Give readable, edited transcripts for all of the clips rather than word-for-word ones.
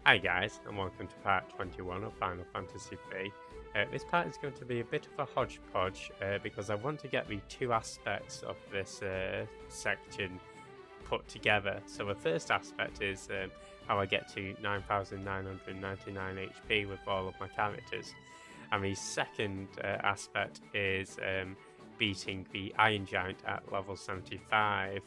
Hi guys, and welcome to part 21 of Final Fantasy III. This part is going to be a bit of a hodgepodge because I want to get the two aspects of this section put together. So the first aspect is how I get to 9,999 HP with all of my characters. And the second aspect is beating the Iron Giant at level 75.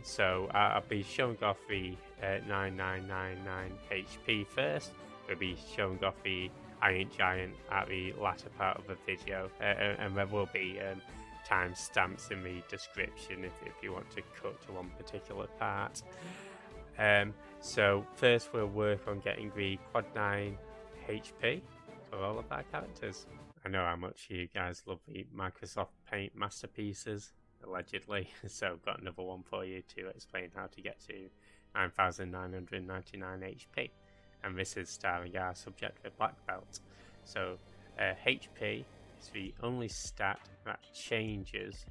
So I'll be showing off the 9999 HP first. We'll be showing off the Iron Giant at the latter part of the video, and there will be timestamps in the description if you want to cut to one particular part. So first we'll work on getting the quad 9 HP for all of our characters. I know how much you guys love the Microsoft Paint masterpieces, allegedly, so I've got another one for you to explain how to get to 9,999 HP. And this is starring our subject with Black Belt. So HP is the only stat that changes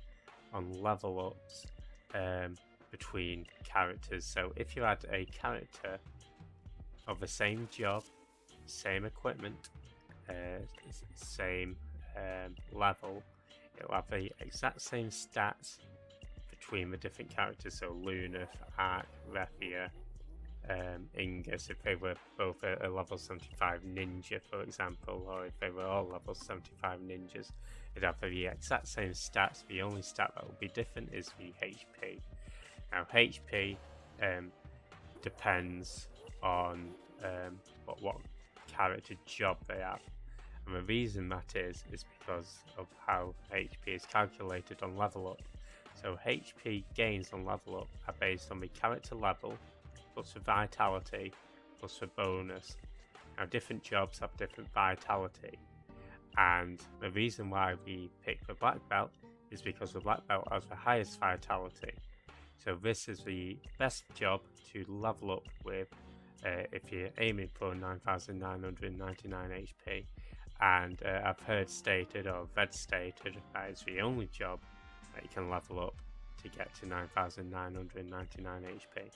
on level ups between characters. So if you had a character of the same job, same equipment, same level, it'll have the exact same stats between the different characters. So Luna, Ark, Refia, Ingus, if they were both a level 75 ninja, for example, or if they were all level 75 ninjas, it'd have the exact same stats. The only stat that will be different is the HP. Now HP depends on what character job they have. And the reason that is because of how HP is calculated on level up. So HP gains on level up are based on the character level, plus the vitality, plus the bonus. Now different jobs have different vitality, and the reason why we pick the Black Belt is because the Black Belt has the highest vitality. So this is the best job to level up with if you're aiming for 9,999 HP. And I've heard stated or read stated that it's the only job that you can level up to get to 9,999 HP.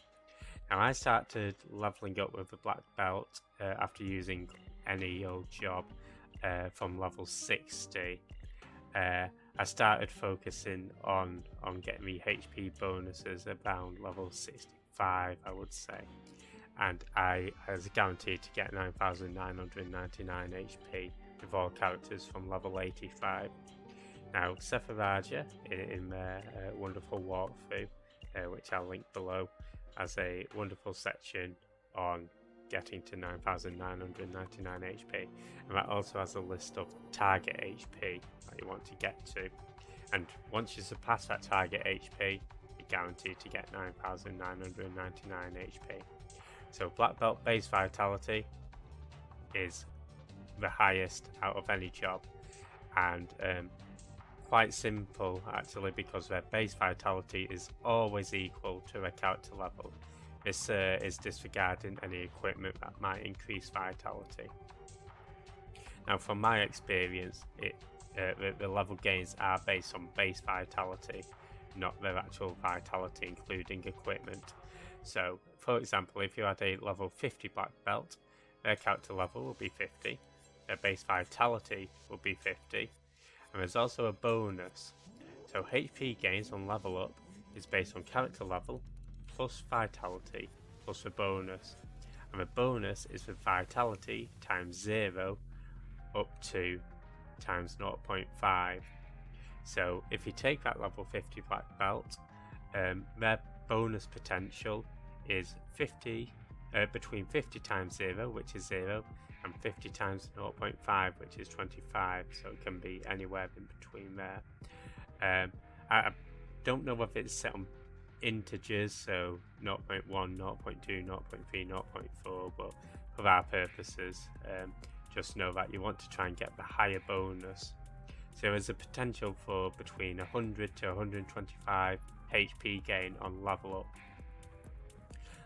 Now I started leveling up with the Black Belt after using any old job from level 60. I started focusing on getting the HP bonuses around level 65, I would say. And I was guaranteed to get 9,999 HP with all characters from level 85. Now, Sephiraja, in their wonderful walkthrough, which I'll link below, has a wonderful section on getting to 9,999 HP. And that also has a list of target HP that you want to get to. And once you surpass that target HP, you're guaranteed to get 9,999 HP. So Black Belt base vitality is the highest out of any job, and quite simple actually, because their base vitality is always equal to their character level. This is disregarding any equipment that might increase vitality. Now from my experience, the level gains are based on base vitality, not their actual vitality including equipment. So for example, if you had a level 50 Black Belt, their character level will be 50, their base vitality will be 50, and there's also a bonus. So HP gains on level up is based on character level plus vitality plus the bonus, and the bonus is the vitality times 0 up to times 0.5. So if you take that level 50 Black Belt, their bonus potential is 50 between 50 times 0, which is 0, and 50 times 0.5, which is 25, so it can be anywhere in between there. I don't know if it's set on integers, so 0.1, 0.2, 0.3, 0.4, but for our purposes, just know that you want to try and get the higher bonus. So there's a potential for between 100 to 125 HP gain on level up.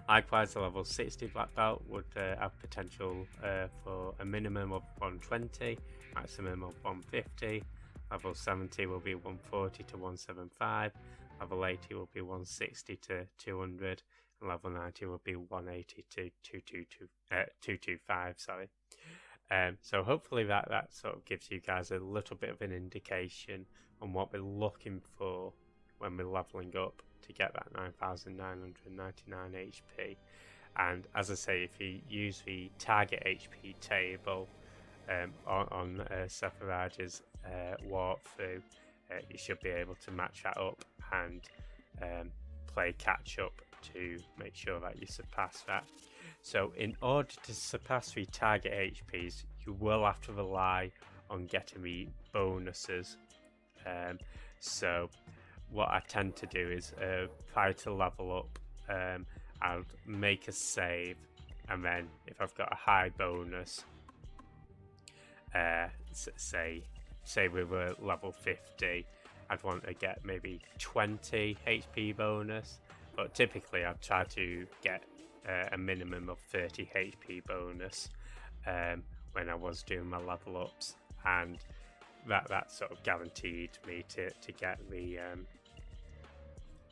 Likewise, the level 60 Black Belt would have potential for a minimum of 120, maximum of 150. Level 70 will be 140 to 175. Level 80 will be 160 to 200. and level 90 would be 180 to 225. Sorry. So hopefully that sort of gives you guys a little bit of an indication on what we're looking for when we're leveling up to get that 9,999 HP. And as I say, if you use the target HP table on Sephiroth's walkthrough, you should be able to match that up and play catch up to make sure that you surpass that. So in order to surpass the target HPs, you will have to rely on getting the bonuses. So what I tend to do is prior to level up, I'll make a save, and then if I've got a high bonus, say we were level 50, I'd want to get maybe 20 HP bonus, but typically I'd try to get a minimum of 30 HP bonus when I was doing my level ups, and that sort of guaranteed me to get the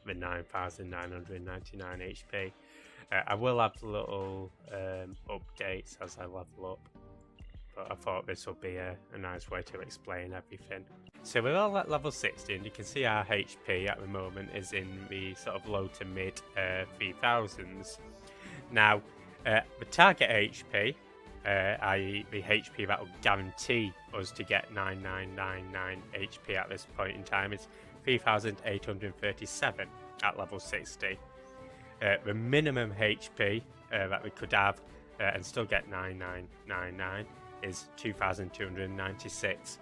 9,999 HP. I will have little updates as I level up, but I thought this would be a nice way to explain everything. So we're all at level 60, and you can see our HP at the moment is in the sort of low to mid 3000s. Now, the target HP, i.e. the HP that will guarantee us to get 9,999 HP at this point in time, is 3,837 at level 60. The minimum HP that we could have and still get 9,999 is 2,296.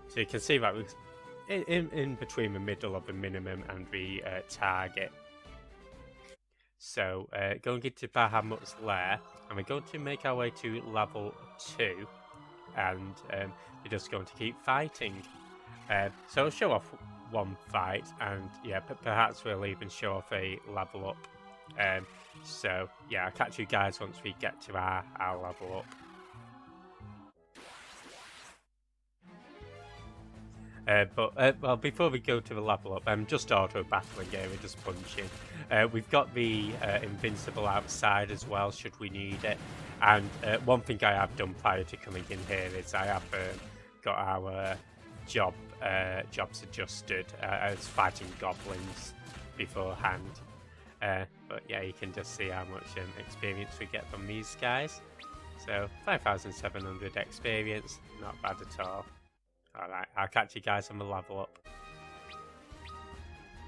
So you can see that we're in between the middle of the minimum and the target. So going into Bahamut's Lair, and we're going to make our way to level 2, and we're just going to keep fighting. So I'll show off one fight, and yeah, perhaps we'll even show off a level up. So yeah, I'll catch you guys once we get to our level up. Well, before we go to the level up, I'm just auto battling here, we're just punching. We've got the invincible outside as well, should we need it. And one thing I have done prior to coming in here is I have got our jobs adjusted as fighting goblins beforehand. But yeah, you can just see how much experience we get from these guys. So 5,700 experience, not bad at all. Alright, I'll catch you guys on the level up.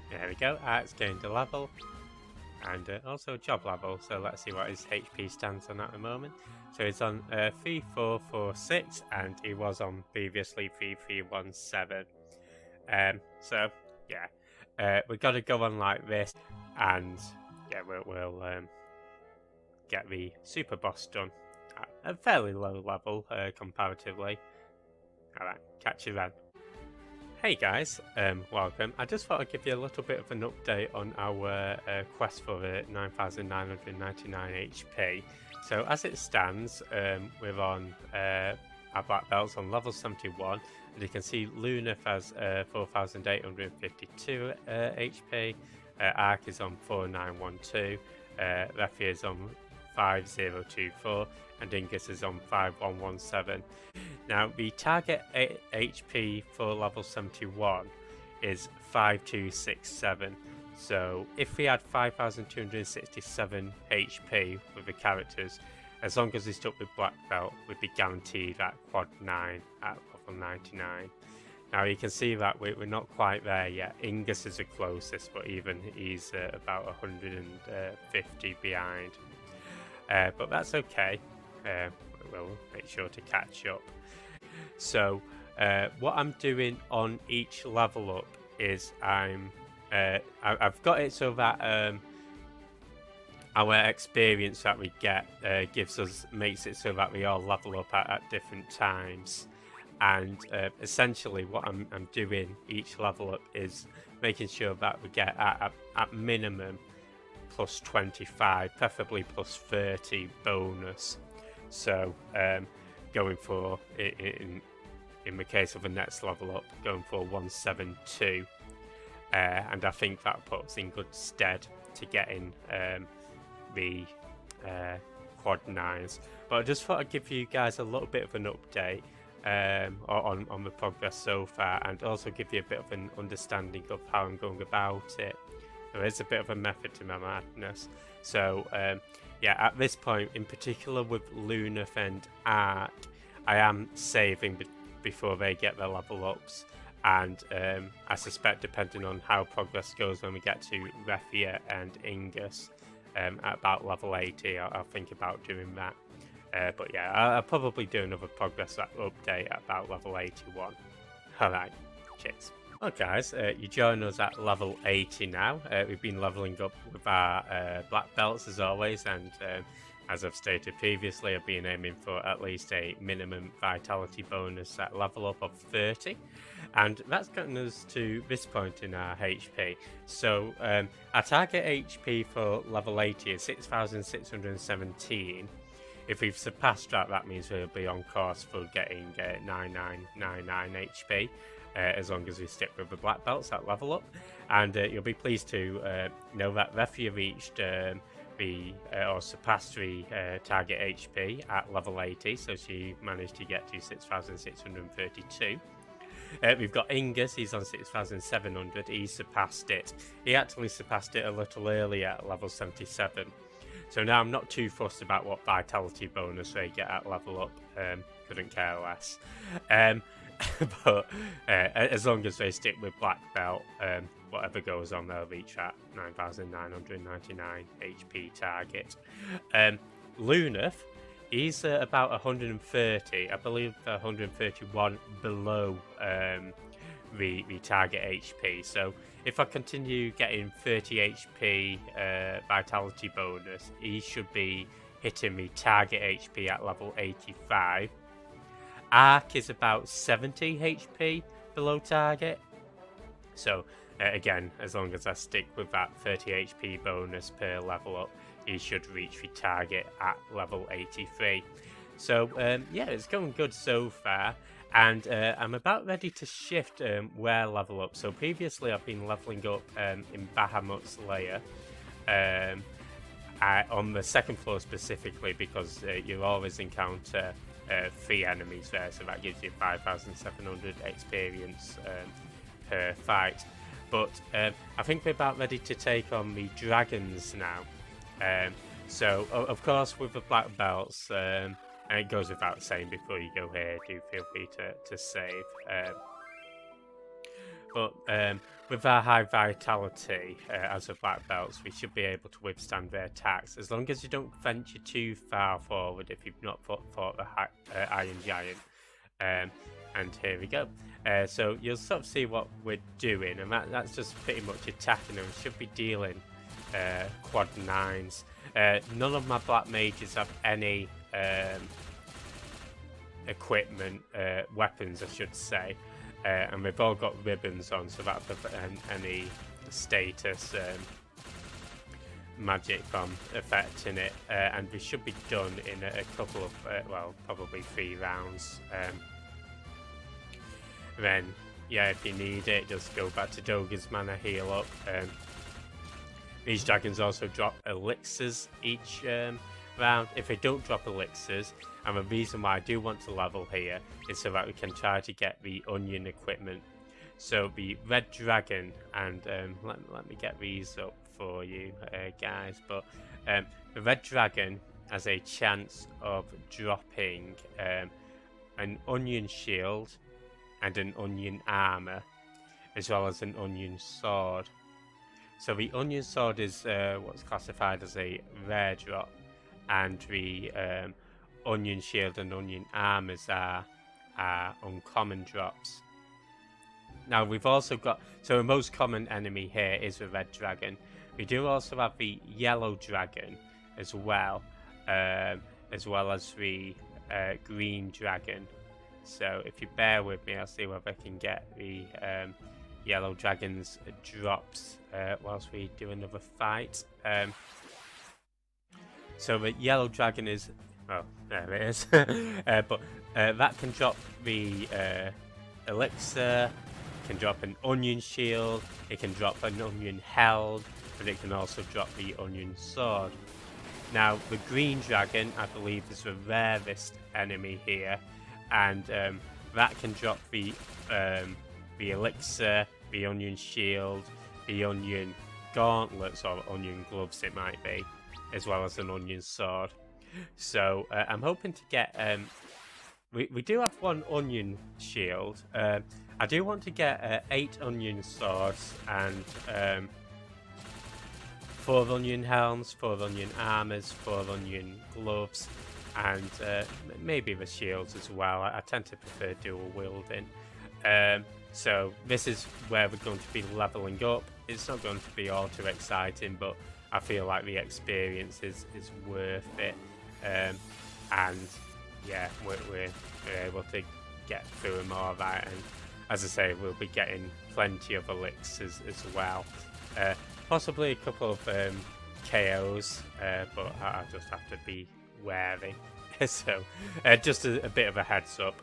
There we go, it's gained a level. And also job level, so let's see what his HP stands on at the moment. So he's on 3446, and he was on previously 3317. So yeah, we've got to go on like this, and yeah, we'll get the super boss done at a fairly low level comparatively. Alright, catch you then. Hey guys, welcome. I just thought I'd give you a little bit of an update on our quest for the 9,999 HP. So as it stands, we're on our black belts on level 71, and you can see Luneth has 4,852 HP, Ark is on 4,912, Leffy is on 5,024, and Dingus is on 5,117. Now, the target HP for level 71 is 5,267. So, if we had 5,267 HP with the characters, as long as they stuck with Black Belt, we'd be guaranteed at quad 9 at level 99. Now, you can see that we're not quite there yet. Ingus is the closest, but even he's about 150 behind. But that's okay. We'll make sure to catch up. So what I'm doing on each level up is I've got it so that our experience that we get makes it so that we all level up at different times. And essentially what I'm doing each level up is making sure that we get at minimum plus 25, preferably plus 30 bonus. So going for, in the case of the next level up, going for 172, and I think that puts in good stead to getting the quad 9s. But I just thought I'd give you guys a little bit of an update on the progress so far, and also give you a bit of an understanding of how I'm going about it. There is a bit of a method to my madness. So yeah, at this point, in particular with Lunaf and Ark, I am saving before they get their level ups, and I suspect, depending on how progress goes when we get to Refia and Ingus at about level 80, I'll think about doing that. But yeah, I'll probably do another progress update at about level 81. Alright, cheers. Well guys, you join us at level 80 now. We've been leveling up with our black belts as always, and as I've stated previously, I've been aiming for at least a minimum vitality bonus at level up of 30. And that's gotten us to this point in our HP. So our target HP for level 80 is 6,617. If we've surpassed that, that means we'll be on course for getting 9999 HP, as long as we stick with the black belts at level up. And you'll be pleased to know that Refia reached or surpassed the target HP at level 80, so she managed to get to 6,632. We've got Ingus, he's on 6,700, he surpassed it. He actually surpassed it a little earlier at level 77. So now I'm not too fussed about what vitality bonus they get at level up, couldn't care less. But as long as they stick with black belt, whatever goes on, they'll reach that 9,999 HP target. Lunaf, he's about 130, I believe 131 below the target HP. So if I continue getting 30 HP vitality bonus, he should be hitting the target HP at level 85. Ark is about 70 HP below target. So again, as long as I stick with that 30 HP bonus per level up, he should reach the target at level 83. So yeah, it's going good so far. And I'm about ready to shift where level up. So previously I've been leveling up in Bahamut's Lair, on the second floor specifically, because you'll always encounter 3 enemies there, so that gives you 5,700 experience per fight. But I think we're about ready to take on the dragons now. So of course with the black belts, and it goes without saying before you go here, do feel free to save. But with our high vitality as a black belts, we should be able to withstand their attacks, as long as you don't venture too far forward if you've not fought the Iron Giant. And here we go. So you'll sort of see what we're doing, and that's just pretty much attacking them. We should be dealing quad 9s. None of my black mages have any equipment, weapons I should say, and they've all got ribbons on, so that prevents any status magic from affecting it, and we should be done in a couple of, well, probably 3 rounds. Then, yeah, if you need it, just go back to Doga's Manor, heal up. These dragons also drop elixirs each round. If they don't drop elixirs, and the reason why I do want to level here is so that we can try to get the onion equipment. So the red dragon, and let me get these up for you guys, but the red dragon has a chance of dropping an onion shield and an onion armor, as well as an onion sword. So the onion sword is what's classified as a rare drop, and the onion shield and onion armors are uncommon drops. Now we've also got, so the most common enemy here is the red dragon. We do also have the yellow dragon as well as the green dragon. So if you bear with me, I'll see whether I can get the yellow dragon's drops whilst we do another fight. So the yellow dragon is, oh, there it is. But that can drop the elixir, can drop an onion shield, it can drop an onion held, but it can also drop the onion sword. Now, the green dragon, I believe, is the rarest enemy here, and that can drop the elixir, the onion shield, the onion gauntlets, or onion gloves it might be, as well as an onion sword. So I'm hoping to get... we do have one onion shield. I do want to get 8 onion swords and 4 onion helms, 4 onion armors, 4 onion gloves, and maybe the shields as well. I tend to prefer dual wielding. So this is where we're going to be leveling up. It's not going to be all too exciting, but I feel like the experience is worth it. And yeah, we're able to get through them all right. And as I say, we'll be getting plenty of elixirs as well. Possibly a couple of KOs, but I just have to be wary. So just a bit of a heads up.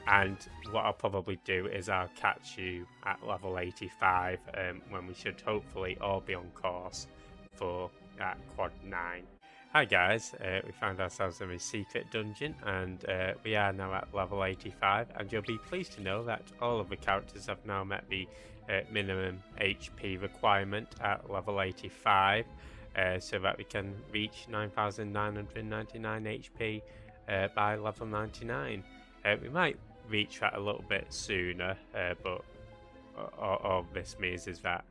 And what I'll probably do is I'll catch you at level 85 when we should hopefully all be on course for Quad 9. Hi guys, we found ourselves in a secret dungeon and we are now at level 85, and you'll be pleased to know that all of the characters have now met the minimum HP requirement at level 85, so that we can reach 9,999 HP by level 99. We might reach that a little bit sooner, but all this means is that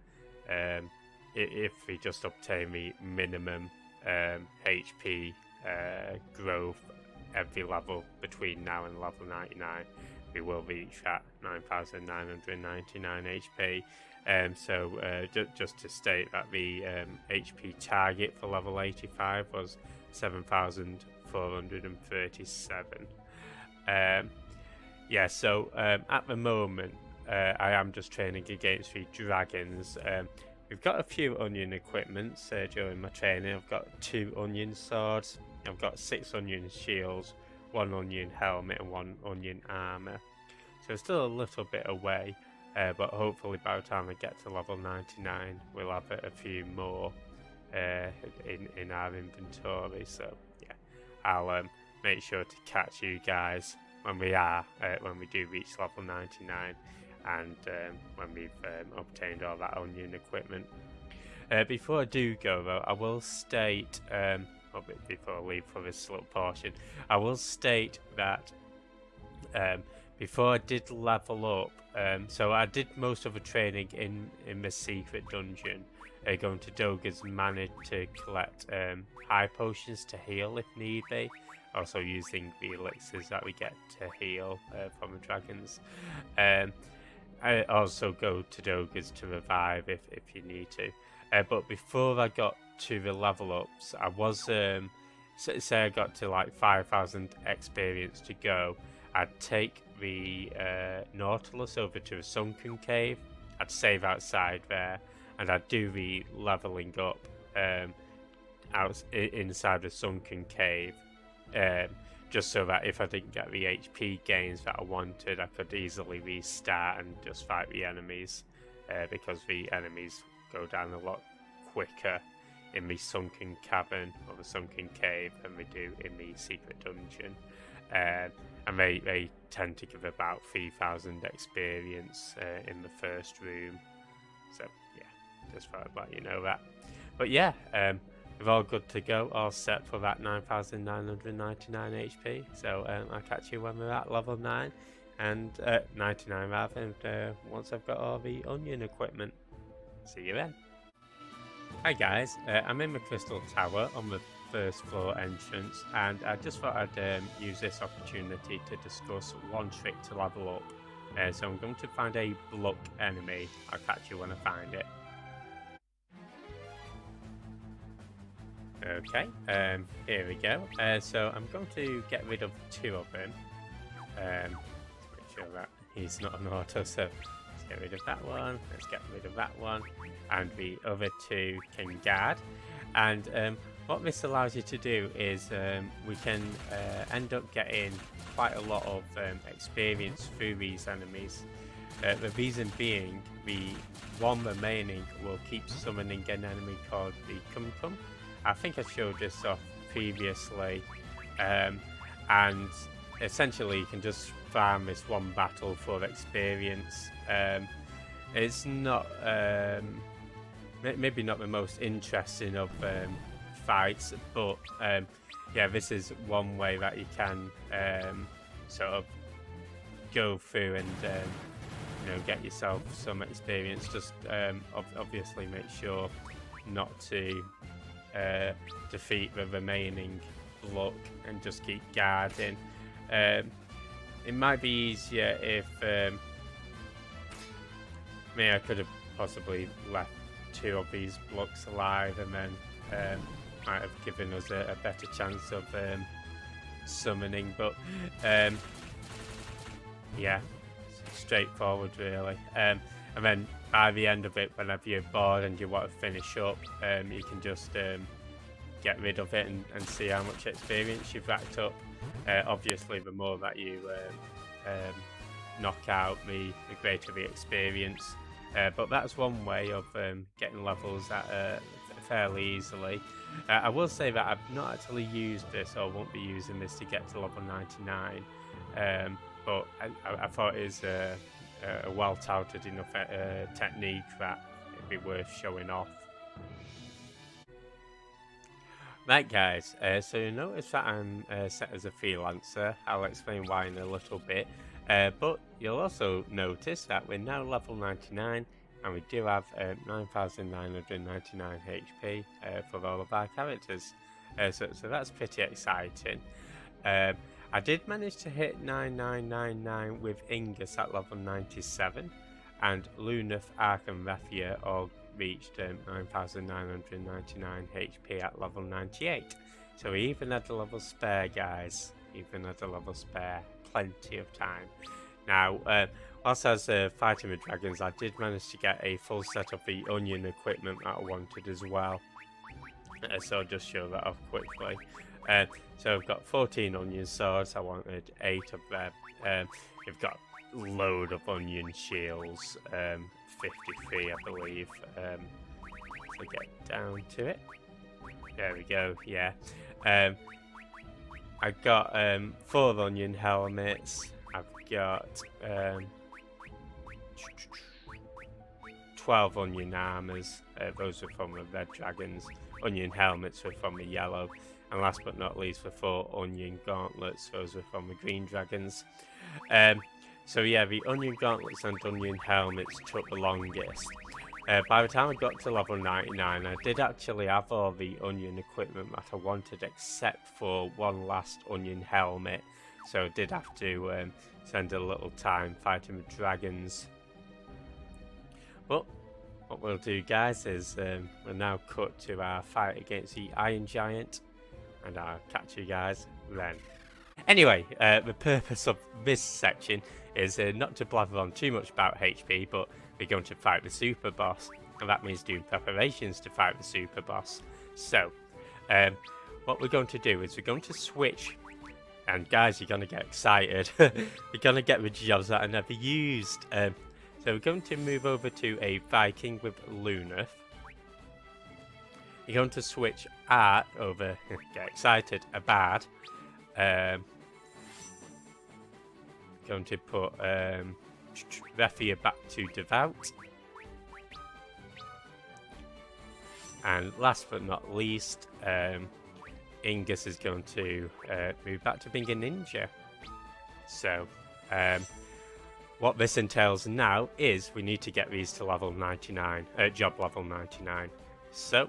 if we just obtain the minimum HP growth every level between now and level 99, we will reach that 9,999 HP. So just to state that the HP target for level 85 was 7,437. Yeah, so at the moment I am just training against the dragons. We've got a few onion equipments during my training. I've got 2 onion swords, I've got 6 onion shields, 1 onion helmet and 1 onion armor. So it's still a little bit away, but hopefully by the time I get to level 99 we'll have a few more in our inventory. So yeah, I'll make sure to catch you guys when we do reach level 99 and when we've obtained all that onion equipment. Before I do go though, I will state, before I leave for this little portion, I will state that before I did level up, so I did most of the training in the secret dungeon, going to Doga's managed to collect high potions to heal if need be, also using the elixirs that we get to heal from the dragons. I also go to Doga's to revive if you need to. But before I got to the level ups, I was, say I got to like 5,000 experience to go, I'd take the Nautilus over to a sunken cave, I'd save outside there, and I'd do the leveling up inside the sunken cave. Just so that if I didn't get the HP gains that I wanted, I could easily restart and just fight the enemies, because the enemies go down a lot quicker in the sunken cavern or the sunken cave than they do in the secret dungeon, and they tend to give about 3,000 experience in the first room. So yeah, just thought I'd let you know that. But yeah, we're all good to go, all set for that 9,999 HP. So I'll catch you when we're at level 9 and 99 rather, and once I've got all the onion equipment. See you then. Hi guys, I'm in the Crystal Tower on the first floor entrance, and I just thought I'd use this opportunity to discuss one trick to level up. So I'm going to find a Bluck enemy. I'll catch you when I find it. Okay, here we go. So I'm going to get rid of 2 of them. To make sure that he's not an auto, so let's get rid of that one, let's get rid of that one, and the other 2 can guard. And what this allows you to do is we can end up getting quite a lot of experience through these enemies. The reason being, the one remaining will keep summoning an enemy called the Kum Kum, I think I showed this off previously, and essentially you can just farm this one battle for experience. It's not maybe not the most interesting of fights, but yeah, this is one way that you can sort of go through and you know, get yourself some experience. Just obviously make sure not to defeat the remaining Bluck and just keep guarding. It might be easier if I mean, I could have possibly left 2 of these Blucks alive, and then might have given us a better chance of summoning, but yeah, straightforward really. And then by the end of it, whenever you're bored and you want to finish up, you can just get rid of it and see how much experience you've racked up. Obviously, the more that you knock out, the greater the experience. But that's one way of getting levels fairly easily. I will say that I've not actually used this, or won't be using this to get to level 99. But I thought it is a well-touted enough technique that it'd be worth showing off. Right guys, so you notice that I'm set as a freelancer. I'll explain why in a little bit. But you'll also notice that we're now level 99 and we do have 9,999 HP for all of our characters. So that's pretty exciting. I did manage to hit 9999 with Ingus at level 97, and Lunaf, Ark and Raffia all reached 9,999 HP at level 98. So we even had a level spare, guys. Even had a level spare. Plenty of time. Now, whilst I was fighting with dragons, I did manage to get a full set of the onion equipment that I wanted as well. So I'll just show that off quickly. So I've got 14 onion swords. I wanted 8 of them. We've got a load of onion shields. 53, I believe. So get down to it. There we go. Yeah. I've got 4 onion helmets. I've got 12 onion armors. Those are from the red dragons. Onion helmets were from the yellow. And last but not least, the 4 onion gauntlets. Those were from the green dragons. So yeah, the onion gauntlets and onion helmets took the longest. By the time I got to level 99, I did actually have all the onion equipment that I wanted, except for one last onion helmet. So I did have to spend a little time fighting with dragons. But what we'll do, guys, is we'll now cut to our fight against the Iron Giant, and I'll catch you guys then. Anyway, the purpose of this section is not to blather on too much about HP, but we're going to fight the super boss, and that means doing preparations to fight the super boss. So, what we're going to do is we're going to switch, and guys, you're going to get excited. We're going to get the jobs that I never used. So we're going to move over to a Viking with Lunaf. You're going to switch Art over, get excited, a Bard. Going to put Raffia back to Devout. And last but not least, Ingus is going to move back to being a ninja. So, what this entails now is we need to get these to level 99, job level 99. So,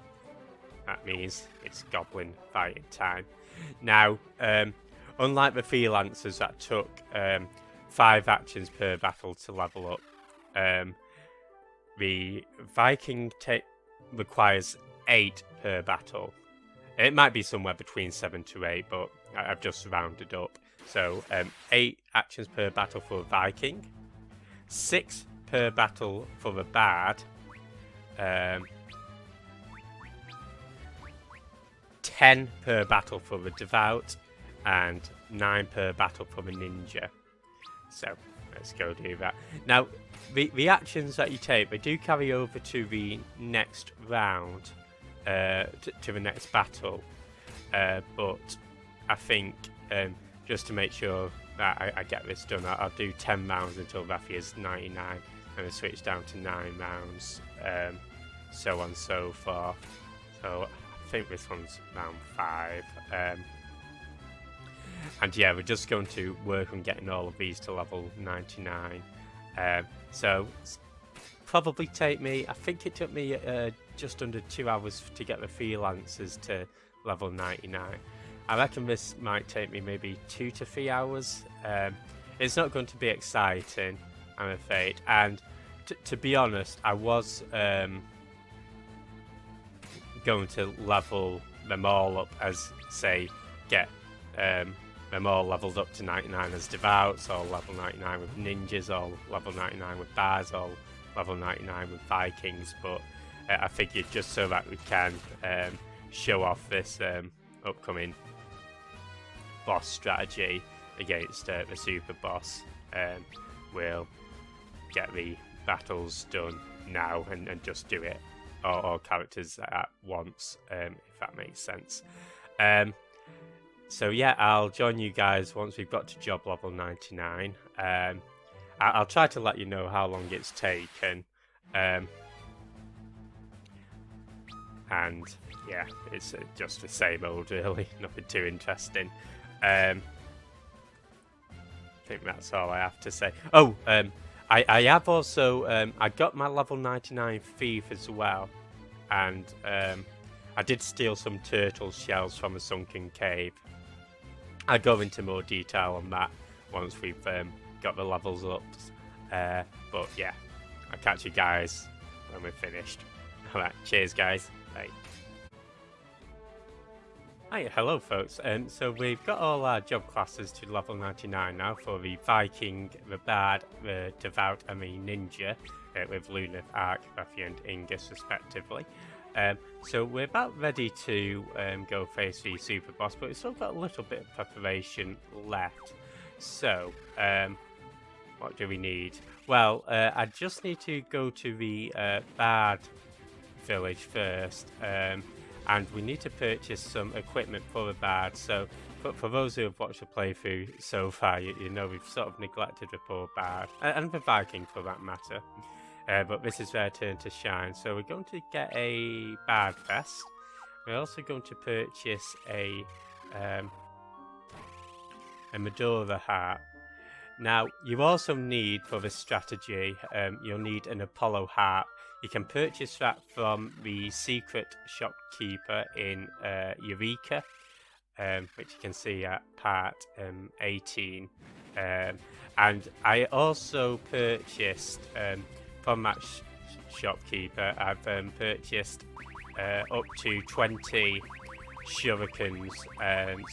that means it's goblin fighting time. Now, unlike the freelancers that took 5 actions per battle to level up, the Viking requires 8 per battle. It might be somewhere between 7 to 8, but I've just rounded up. So 8 actions per battle for a Viking, 6 per battle for the Bard, 10 per battle for the Devout, and 9 per battle for the Ninja. So let's go do that. Now, the actions that you take, they do carry over to the next round. to the next battle. But I think just to make sure that I get this done, I'll do 10 rounds until Rafi is 99, and then switch down to 9 rounds, so on and so forth. So I think this one's round 5. And yeah, we're just going to work on getting all of these to level 99. So it's probably take me, I think it took me just under 2 hours to get the freelancers to level 99. I reckon this might take me maybe 2 to 3 hours. It's not going to be exciting, I'm afraid. And to be honest, I was going to level them all up as, say, get them all leveled up to 99 as Devouts, or level 99 with Ninjas, or level 99 with Bards, or level 99 with Vikings. But I figured just so that we can show off this upcoming boss strategy against the super boss, we'll get the battles done now and just do it, all characters at once, if that makes sense. So yeah, I'll join you guys once we've got to job level 99. I'll try to let you know how long it's taken. And yeah, it's just the same old, really, nothing too interesting. I think that's all I have to say. Oh, I have also, I got my level 99 Thief as well. And I did steal some turtle shells from a sunken cave. I'll go into more detail on that once we've got the levels up. But yeah, I'll catch you guys when we're finished. Alright, cheers guys. Bye. Hi, hello folks. So we've got all our job classes to level 99 now for the Viking, the Bard, the Devout and the Ninja, with Lunith, Ark, Rafi and Ingus respectively. So we're about ready to go face the super boss, but we've still got a little bit of preparation left. So what do we need? Well, I just need to go to the Bard village first, and we need to purchase some equipment for the Bard. So for those who have watched the playthrough so far, you know we've sort of neglected the poor Bard, and the Viking for that matter. But this is their turn to shine. So we're going to get a Bard Vest. We're also going to purchase a Medora Heart. Now, you also need, for this strategy, you'll need an Apollo Heart. You can purchase that from the secret shopkeeper in Eureka, which you can see at part 18. And I also purchased... from that shopkeeper, I've purchased up to 20 shurikens,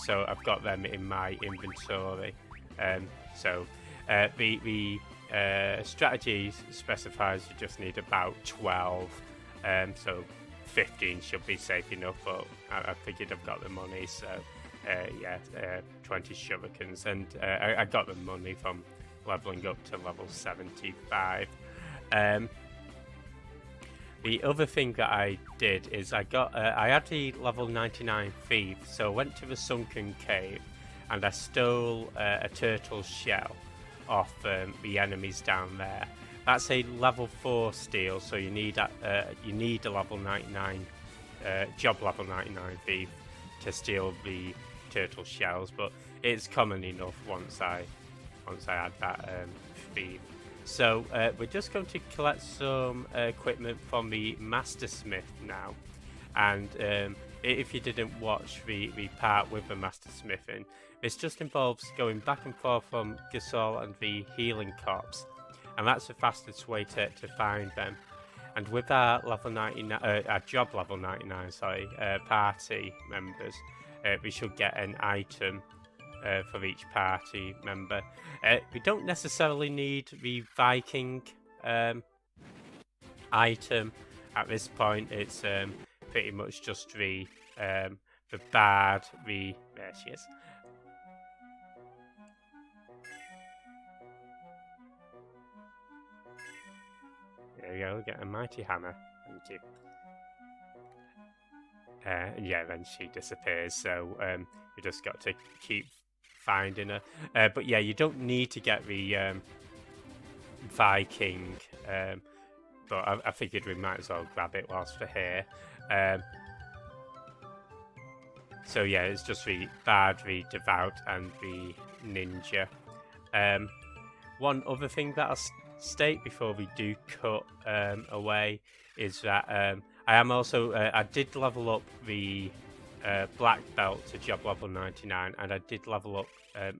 so I've got them in my inventory. So the strategy specifies you just need about 12, so 15 should be safe enough, but I figured I've got the money, so yeah, 20 shurikens, and I got the money from leveling up to level 75. The other thing that I did is I had the level 99 Thief, so I went to the sunken cave and I stole a turtle shell off the enemies down there. That's a level 4 steal, so you need a level 99 job level 99 Thief to steal the turtle shells, but it's common enough once I add that Thief. So we're just going to collect some equipment from the Master Smith now, and if you didn't watch the part with the Master Smithing, this just involves going back and forth from Gasol and the Healing Corps, and that's the fastest way to find them. And with our level 99, our job level 99, sorry, party members, we should get an item for each party member. We don't necessarily need the Viking item at this point. It's pretty much just the Bard. There she is. There we go. Get a mighty hammer. Thank you. And yeah, then she disappears. So you just got to keep finding her. But yeah, you don't need to get the Viking. But I figured we might as well grab it whilst we're here. So yeah, it's just the Bard, the Devout, and the Ninja. One other thing that I'll state before we do cut away is that I am also I did level up the Black Belt to job level 99, and I did level up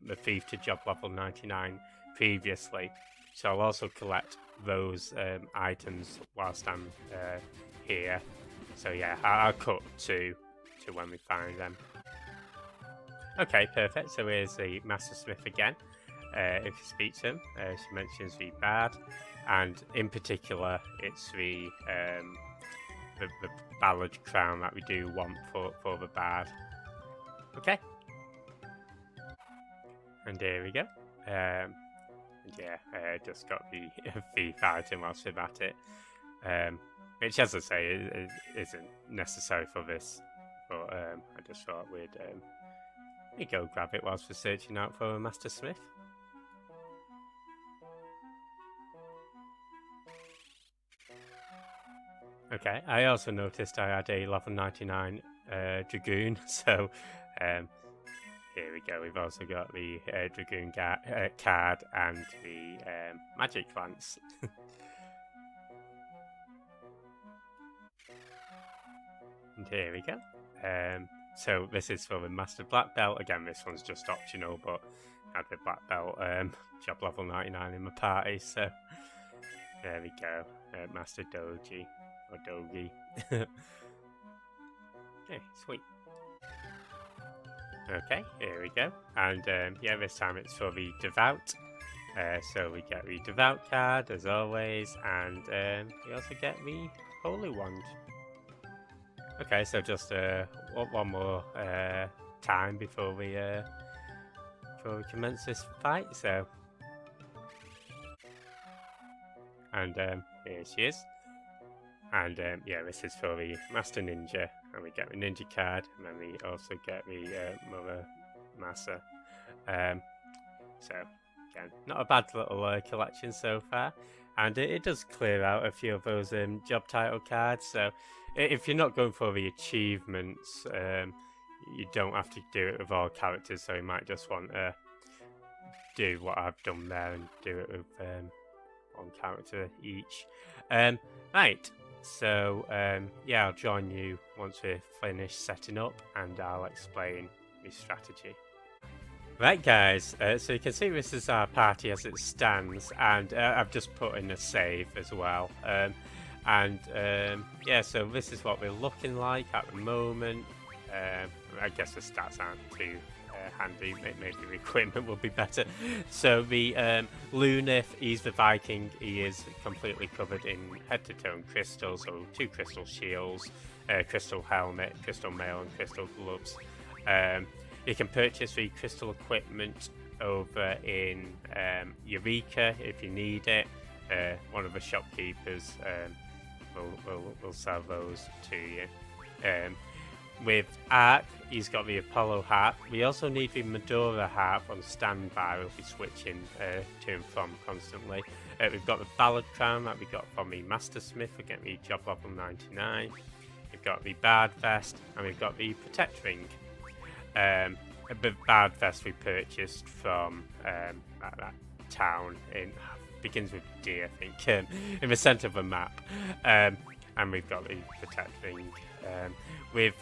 the Thief to job level 99 previously. So I'll also collect those items whilst I'm here. So yeah, I'll cut to when we find them. Okay, perfect. So here's the Master Smith again. If you speak to him, she mentions the Bard, and in particular, it's the Ballad Crown that we do want for the Bard. Okay, and here we go. And yeah, just got the thief item whilst we're at it, which, as I say, isn't necessary for this, but I just thought we'd go grab it whilst we're searching out for a Master Smith. Okay, I also noticed I had a level 99 Dragoon, so here we go. We've also got the Dragoon card and the Magic Lance. And here we go. So this is for the Master Black Belt. Again, this one's just optional, but I had the Black Belt job level 99 in my party, so there we go. Master Doji. Or Dogi. Okay, sweet. Okay, here we go. And yeah, this time it's for the Devout. So we get the Devout card, as always, and we also get the Holy Wand. Okay, so just one more time before we commence this fight, so... And here she is. And yeah, this is for the Master Ninja, and we get the Ninja card, and then we also get the Mother Massa. So, again, not a bad little collection so far, and it does clear out a few of those job title cards, so if you're not going for the achievements, you don't have to do it with all characters, so you might just want to do what I've done there and do it with one character each. Right. So, yeah, I'll join you once we're finished setting up, and I'll explain my strategy. Right, guys, so you can see this is our party as it stands, and I've just put in a save as well. Yeah, so this is what we're looking like at the moment. I guess the stats aren't too handy, maybe the equipment will be better. So the Lunith, he's the Viking, he is completely covered in head to toe crystal, so 2 crystal shields, crystal helmet, crystal mail, and crystal gloves. You can purchase the crystal equipment over in Eureka if you need it. One of the shopkeepers will sell those to you. With Ark, he's got the Apollo harp. We also need the Medora harp on standby. We'll be switching to and from constantly. We've got the Ballad Crown that we got from the Master Smith. We get the job level 99. We've got the Bard Vest, and we've got the Protect Ring. The Bard Vest we purchased from that town in begins with D, I think, in the centre of the map. And we've got the Protect Ring. With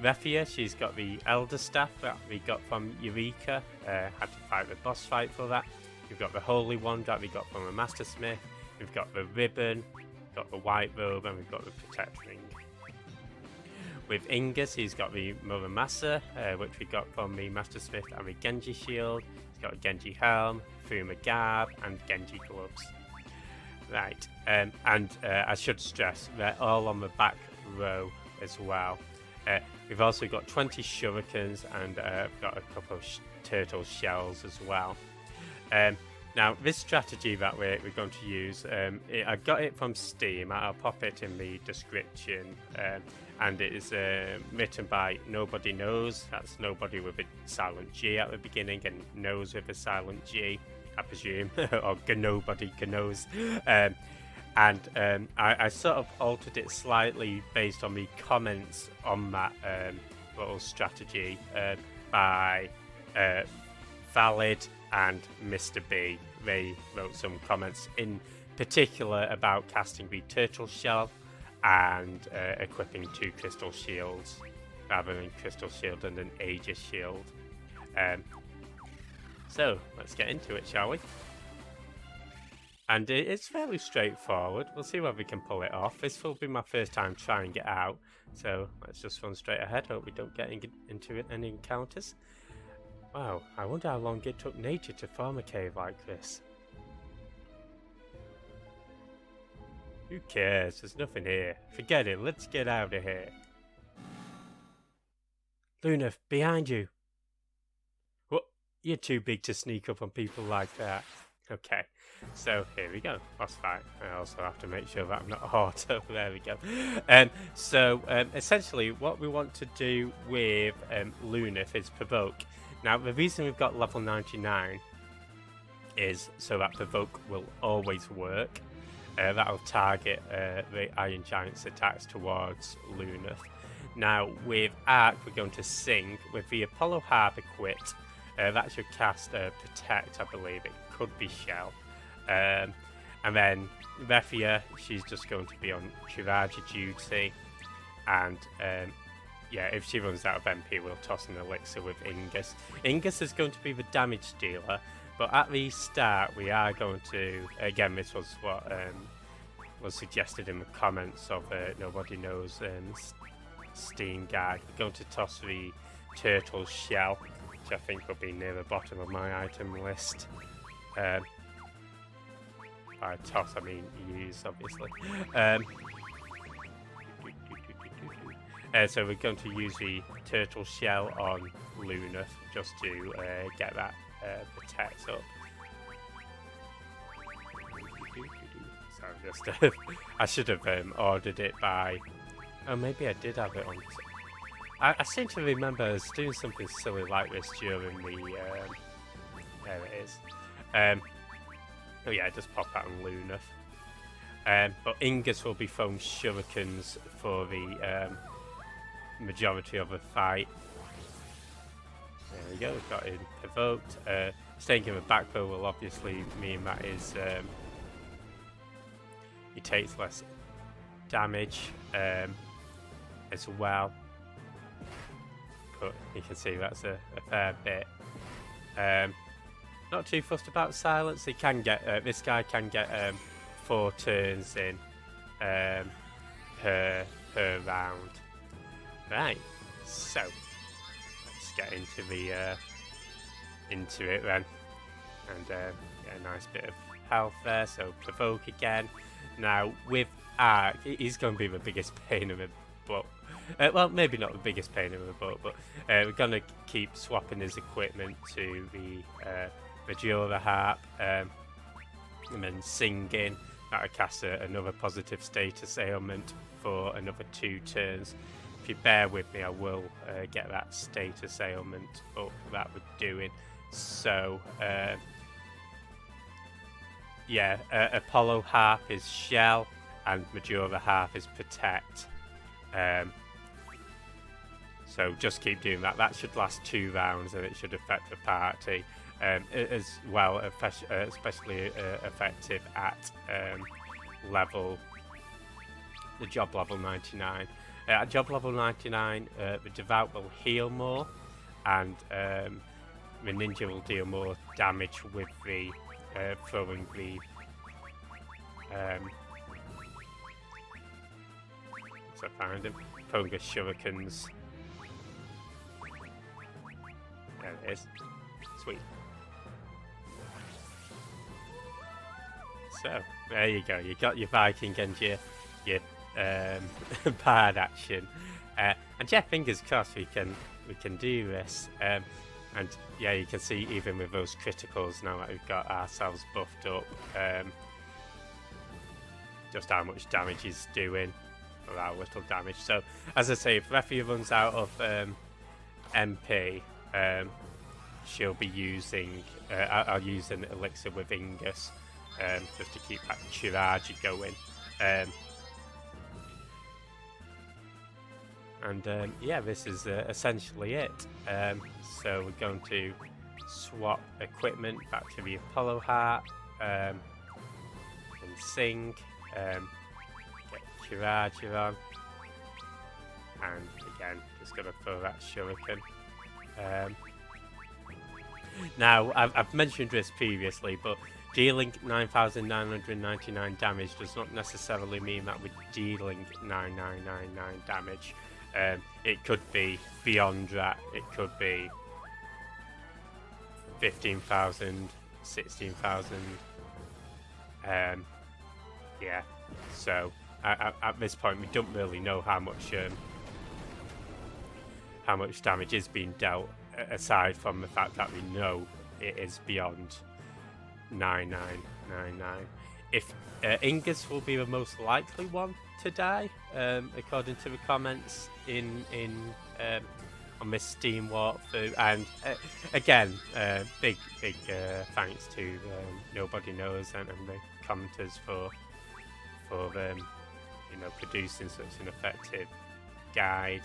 Refia, she's got the Elder Staff that we got from Eureka. Had to fight the boss fight for that. We've got the Holy Wand that we got from the Master Smith. We've got the Ribbon, got the White Robe, and we've got the Protect Ring. With Ingus, he's got the Mother Massa, which we got from the Master Smith, and the Genji Shield. He's got a Genji Helm, Fuma Garb, and Genji Gloves. Right, and I should stress, they're all on the back row as well. We've also got 20 shurikens, and got a couple of turtle shells as well. Now, this strategy that we're going to use, I got it from Steam. I'll pop it in the description. And it is written by Nobody Knows. That's nobody with a silent G at the beginning, and knows with a silent G, I presume, or nobody knows. I sort of altered it slightly based on the comments on that little strategy by Valid and Mr. B. They wrote some comments in particular about casting the turtle shell and equipping 2 crystal shields rather than crystal shield and an Aegis shield. So let's get into it, shall we? And it's fairly straightforward. We'll see whether we can pull it off. This will be my first time trying it out, so let's just run straight ahead. Hope we don't get into any encounters. Wow, I wonder how long it took nature to form a cave like this. Who cares? There's nothing here. Forget it. Let's get out of here. Luna, behind you. What? You're too big to sneak up on people like that. Okay, so here we go. Boss fight. I also have to make sure that I'm not auto. There we go. Essentially, what we want to do with Luna is provoke. Now, the reason we've got level 99 is so that provoke will always work. That'll target the Iron Giant's attacks towards Luneth. Now, with Arc, we're going to sing. With the Apollo Harp equipped, that should cast Protect, I believe. It could be Shell. And then Refia, she's just going to be on Chiraja duty. And yeah, if she runs out of MP, we'll toss an elixir with Ingus. Ingus is going to be the damage dealer. But at the start, we are going to, again, this was what was suggested in the comments of Nobody Knows Steam guy. We're going to toss the turtle shell, which I think will be near the bottom of my item list. By toss, I mean use, obviously. So we're going to use the turtle shell on Luneth just to get that protect up. Sorry, just I should have ordered it by. Oh, maybe I did have it on. I seem to remember us doing something silly like this during the. There it is. Oh yeah, just pop that on Luneth. But Ingus will be throwing shurikens for the majority of the fight. There we go, we've got him provoked. Staying in the back row will obviously mean that he takes less damage as well. But you can see that's a fair bit. Not too fussed about silence. He can get this guy can get 4 turns in per round. Right, so let's get into it then, and get a nice bit of health there. So provoke again. Now with Arc, he's going to be the biggest pain in the butt. Well, maybe not the biggest pain in the butt, but we're going to keep swapping his equipment to the Majora Harp, and then singing. That'll cast another positive status ailment for another 2 turns. If you bear with me, I will get that status ailment up that we're doing. So, yeah, Apollo Harp is Shell, and Majora Harp is Protect. So just keep doing that. That should last 2 rounds, and it should affect the party as well, especially effective at the job level 99. At job level 99, the Devout will heal more, and the Ninja will deal more damage with the throwing the so I found him. Throwing the shurikens. There it is. Sweet. So there you go. You got your Viking and your bard action, and yeah, fingers crossed we can do this. And yeah, you can see even with those criticals now that we've got ourselves buffed up, just how much damage he's doing, or how little damage. So as I say, if Refi runs out of MP, she'll be using, I'll use an elixir with Ingus, just to keep that charge going. And yeah, this is essentially it. So we're going to swap equipment back to the Apollo Heart, and sing, get Chiraja on, and again, just going to throw that Shuriken. Now, I've mentioned this previously, but dealing 9,999 damage does not necessarily mean that we're dealing 9,999 damage. It could be beyond that. It could be 15,000, 16,000. Yeah. So at this point, we don't really know how much damage is being dealt, aside from the fact that we know it is beyond 9,999. If Ingus will be the most likely one to die, according to the comments in on this Steam walkthrough. And again, big thanks to Nobody Knows and the commenters for you know, producing such an effective guide.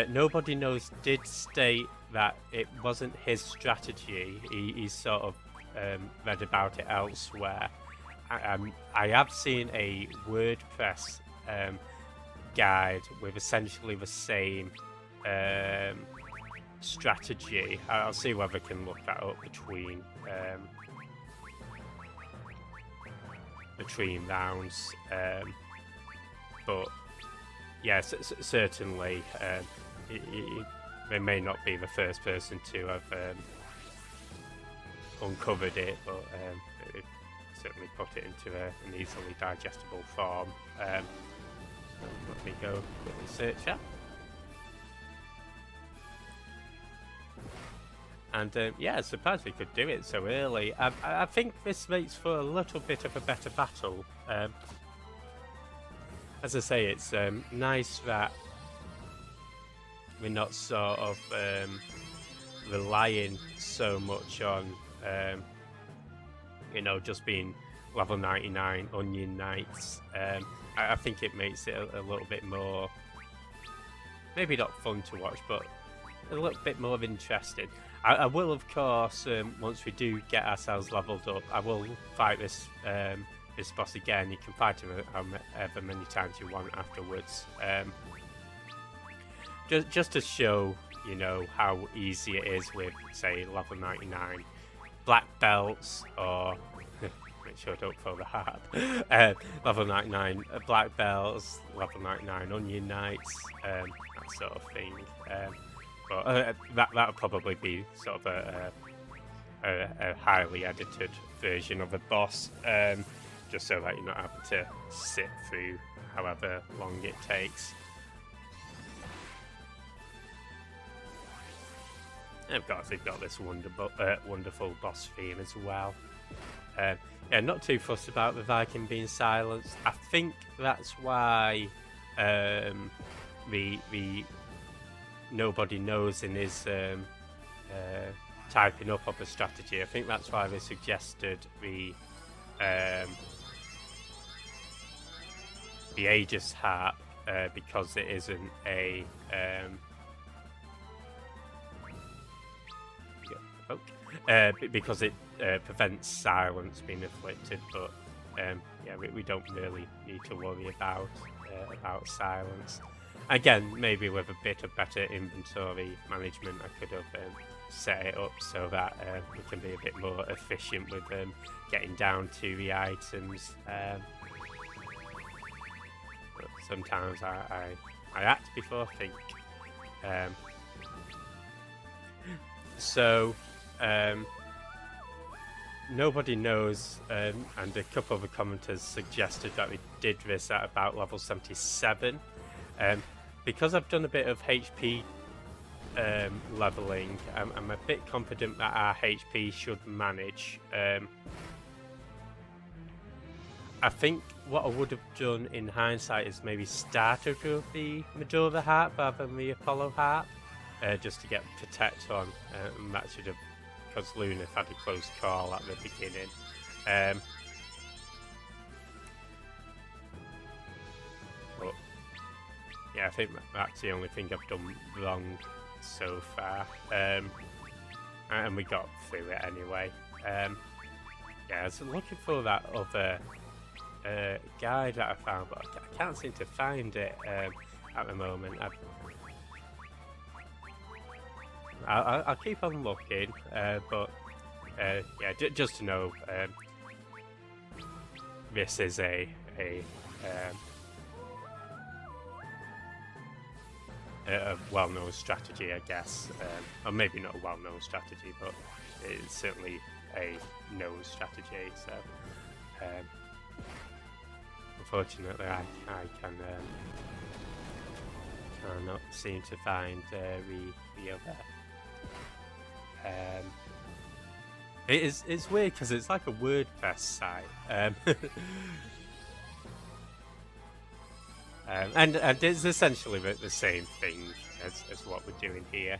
Nobody Knows did state that it wasn't his strategy. He sort of read about it elsewhere. I have seen a WordPress guide with essentially the same strategy. I'll see whether I can look that up between rounds. But yes, certainly they may not be the first person to have uncovered it, but it certainly put it into an easily digestible form. So let me go quickly search that. And yeah, surprised we could do it so early. I think this makes for a little bit of a better battle. As I say, it's nice that we're not sort of relying so much on you know, just being level 99 Onion Knights. I think it makes it a little bit more, maybe not fun to watch, but a little bit more interesting. I will, of course, once we do get ourselves leveled up, I will fight this this boss again. You can fight him however many times you want afterwards. Just to show, you know, how easy it is with, say, level 99 black belts, or make sure I don't throw the heart. Level 99 black belts, level 99 Onion Knights, that sort of thing. But that'll probably be sort of a highly edited version of a boss, just so that you're not having to sit through however long it takes. And of course, we've got this wonderful boss theme as well. Yeah, not too fussed about the Viking being silenced. I think that's why the Nobody Knows in his typing up of a strategy. I think that's why they suggested the Aegis Harp, because it isn't a because it prevents silence being inflicted. But yeah, we don't really need to worry about silence. Again, maybe with a bit of better inventory management, I could have set it up so that we can be a bit more efficient with getting down to the items. But sometimes I act before I think. So Nobody Knows, and a couple of the commenters suggested that we did this at about level 77. Because I've done a bit of HP leveling. I'm a bit confident that our HP should manage. I think what I would have done in hindsight is maybe started with the Medora Harp rather than the Apollo Harp, just to get Protect on, and that should have, because Lunith had a close call at the beginning. But yeah, I think that's the only thing I've done wrong so far, and we got through it anyway. Yeah, I was looking for that other guide that I found, but I can't seem to find it at the moment. I'll keep on looking, but yeah, just to know, this is a well-known strategy, I guess, or maybe not a well-known strategy, but it's certainly a known strategy. So unfortunately, I cannot seem to find the other. It's weird because it's like a WordPress site, and it's essentially the same thing as what we're doing here.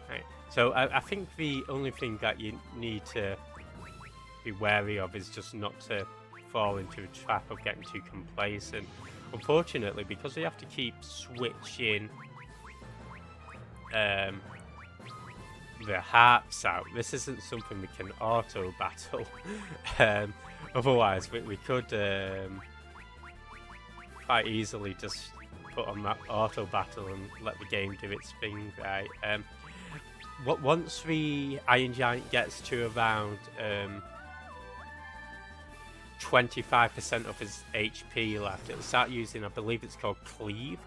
Right. So I think the only thing that you need to be wary of is just not to fall into a trap of getting too complacent. Unfortunately, because we have to keep switching the harps out, this isn't something we can auto battle. Otherwise, we could quite easily just put on that auto battle and let the game do its thing, right? Once the Iron Giant gets to around 25% of his HP left, it'll start using, I believe it's called Cleave,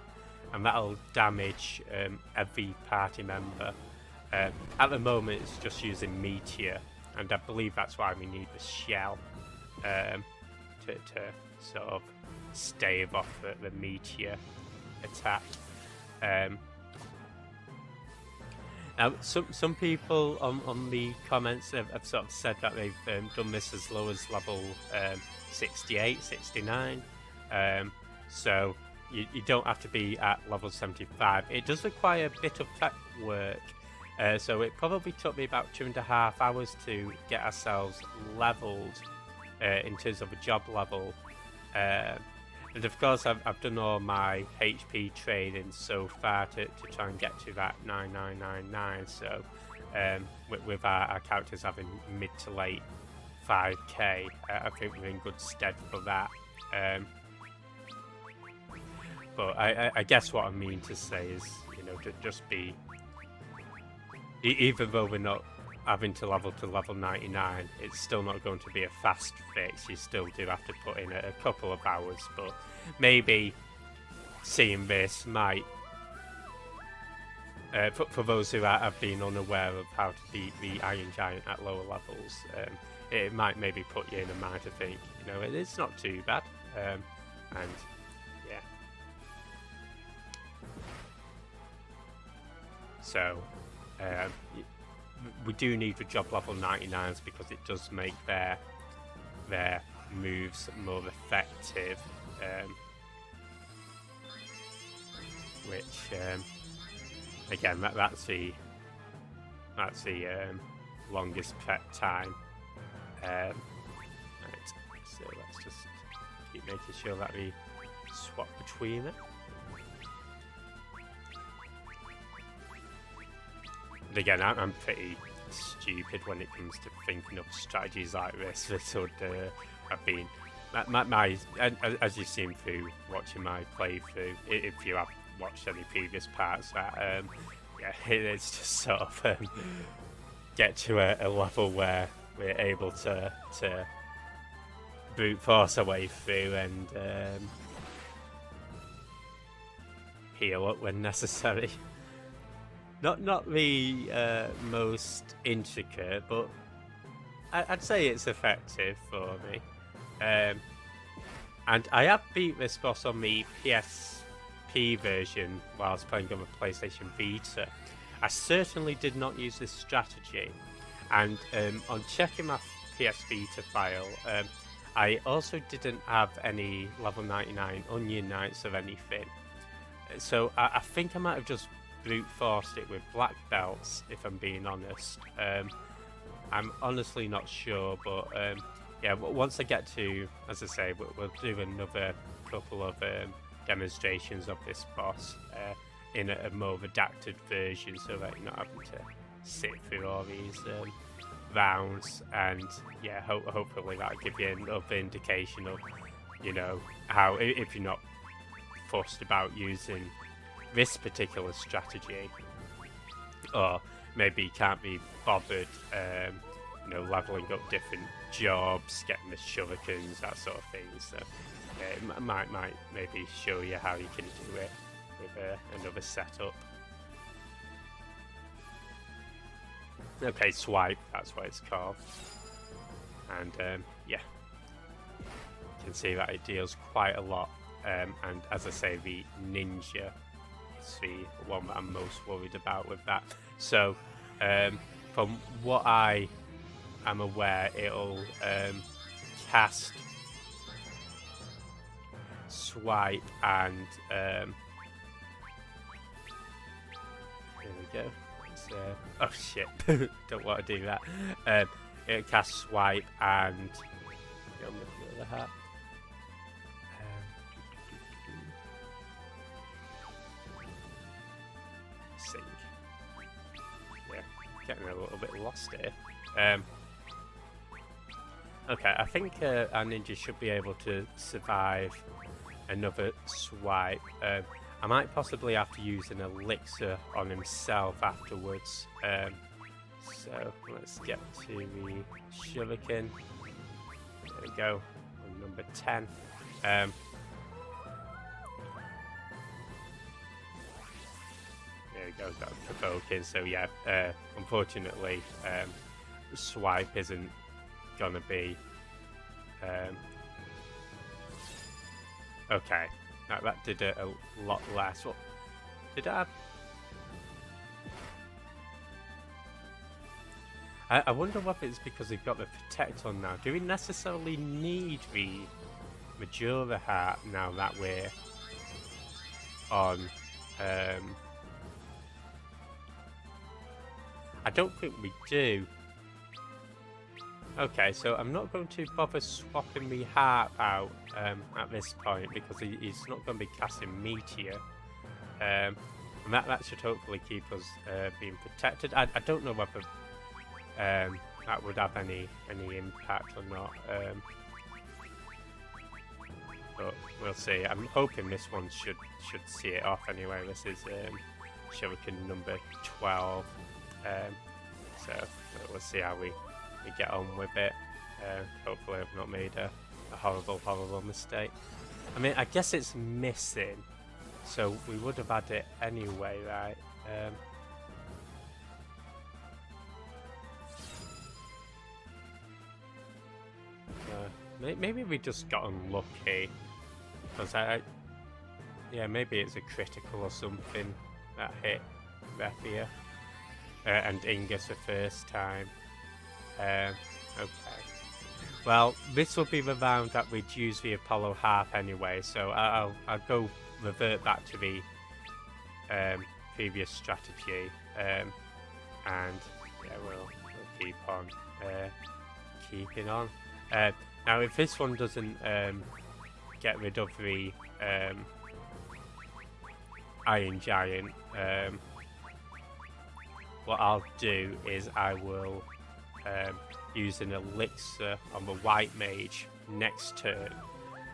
and that'll damage every party member. At the moment, it's just using Meteor, and I believe that's why we need the Shell to sort of stave off the Meteor attack. Now, some people on the comments have sort of said that they've done this as low as level 68, 69. So you don't have to be at level 75. It does require a bit of prep work. So it probably took me about 2.5 hours to get ourselves leveled in terms of a job level. And of course, I've done all my HP training so far to try and get to that 9999. So with our characters having mid to late 5k, I think we're in good stead for that. But I guess what I mean to say is, you know, to just be, even though we're not having to level 99, it's still not going to be a fast fix. You still do have to put in a couple of hours, but maybe seeing this might, for those who have been unaware of how to beat the Iron Giant at lower levels, it might maybe put you in a mind to think, you know, it's not too bad. And yeah. So we do need the job level 99s because it does make their moves more effective, which again that's the longest prep time. Right, so let's just keep making sure that we swap between it. And again, I'm pretty stupid when it comes to thinking of strategies like this. This would have been my as you've seen through watching my playthrough. If you have watched any previous parts, that yeah, it's just sort of get to a level where we're able to brute force our way through and heal up when necessary. Not the most intricate, but I'd say it's effective for me. And I have beat this boss on the PS HP version while I was playing on the PlayStation Vita, I certainly did not use this strategy. And on checking my PS Vita file, I also didn't have any level 99 Onion Knights of anything. So I think I might have just brute forced it with black belts, if I'm being honest. I'm honestly not sure, but yeah, once I get to, as I say, we'll do another couple of demonstrations of this boss in a more redacted version, so that you're not having to sit through all these rounds. And yeah, hopefully that'll give you enough indication of, you know, how, if you're not fussed about using this particular strategy, or maybe you can't be bothered, you know, leveling up different jobs, getting the shurikens, that sort of thing. So yeah, it might maybe show you how you can do it with another setup. Okay, swipe, that's what it's called. And yeah, you can see that it deals quite a lot. And as I say, the ninja is the one that I'm most worried about with that. So from what I am aware, it'll cast, swipe, and here we go. Oh shit, don't want to do that. It'll cast swipe and on the other hat. Sync. Yeah, getting a little bit lost here. Okay, I think our ninja should be able to survive another swipe. I might possibly have to use an elixir on himself afterwards. So let's get to the shuriken. There we go, on number 10. There we go, that's provoking. So yeah, unfortunately, swipe isn't gonna be okay. That did a lot less. What did I have? I wonder whether it's because we've got the protect on now. Do we necessarily need the Majora hat now that we're on? I don't think we do. Okay, so I'm not going to bother swapping the heart out at this point, because he's not going to be casting Meteor. And that should hopefully keep us being protected. I don't know whether that would have any impact or not. But we'll see. I'm hoping this one should see it off anyway. This is shuriken number 12. So we'll see how we get on with it. Hopefully I've not made a horrible mistake. I mean, I guess it's missing, so we would have had it anyway, right? Maybe we just got unlucky, because yeah, maybe it's a critical or something that hit Refia and Ingus the first time. Okay. Well, this will be the round that we'd use the Apollo harp anyway, so I'll go revert back to the previous strategy, and yeah, we'll keep on keeping on. Now, if this one doesn't get rid of the Iron Giant, what I'll do is I will use an elixir on the white mage next turn,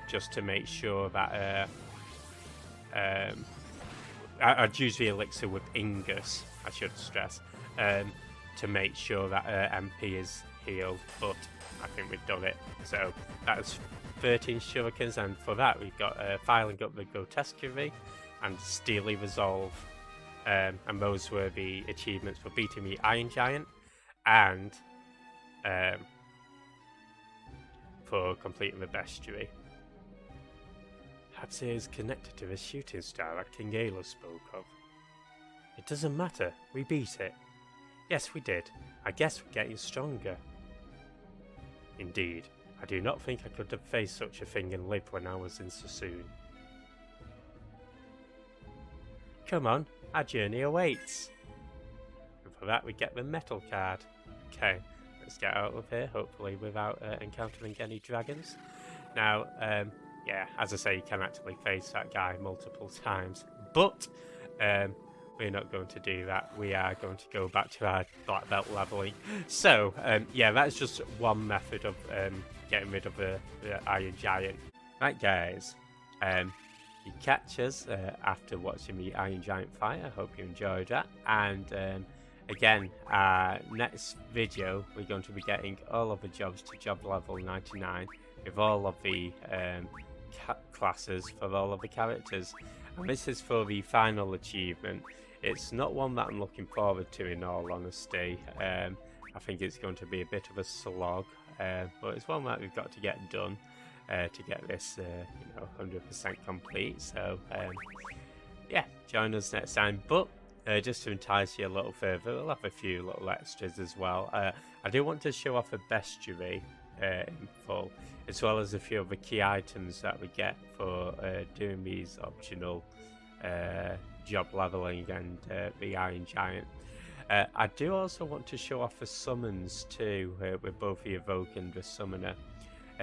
just to make sure that I'd use the elixir with Ingus, I should stress, to make sure that MP is healed, but I think we've done it. So that's 13 shurikens, and for that we've got filing up the Grotesquerie and Steely Resolve, and those were the achievements for beating the Iron Giant and for completing the Bestiary. Perhaps it is connected to the shooting star that King Ayla spoke of. It doesn't matter, we beat it. Yes, we did. I guess we're getting stronger. Indeed, I do not think I could have faced such a thing and lived when I was in Sassoon. Come on, our journey awaits. And for that we get the metal card. Okay, let's get out of here, hopefully without encountering any dragons. Now, yeah, as I say, you can actually face that guy multiple times, but we're not going to do that. We are going to go back to our black belt leveling. So, yeah, that's just one method of getting rid of the Iron Giant. Right, guys, you catch us after watching the Iron Giant fight. I hope you enjoyed that. And again, next video, we're going to be getting all of the jobs to job level 99 with all of the classes for all of the characters. And this is for the final achievement. It's not one that I'm looking forward to, in all honesty. I think it's going to be a bit of a slog, but it's one that we've got to get done to get this, 100% complete. So, yeah, join us next time. But just to entice you a little further, we'll have a few little extras as well. I do want to show off a bestiary in full, as well as a few of the key items that we get for doing these optional job leveling and the Iron Giant. I do also want to show off the summons too, with both the Evoke and the Summoner.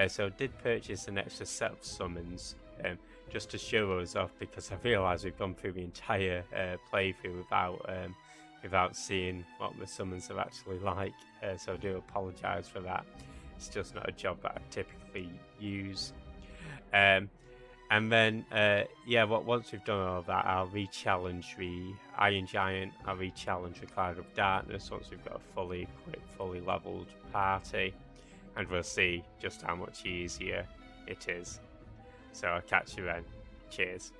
So I did purchase an extra set of summons just to show those off, because I realise we've gone through the entire playthrough without seeing what the summons are actually like. So I do apologise for that. It's just not a job that I typically use. And then, yeah, once we've done all of that, I'll re-challenge the Iron Giant, I'll re-challenge the Cloud of Darkness once we've got a fully equipped, fully leveled party. And we'll see just how much easier it is. So I'll catch you then. Cheers.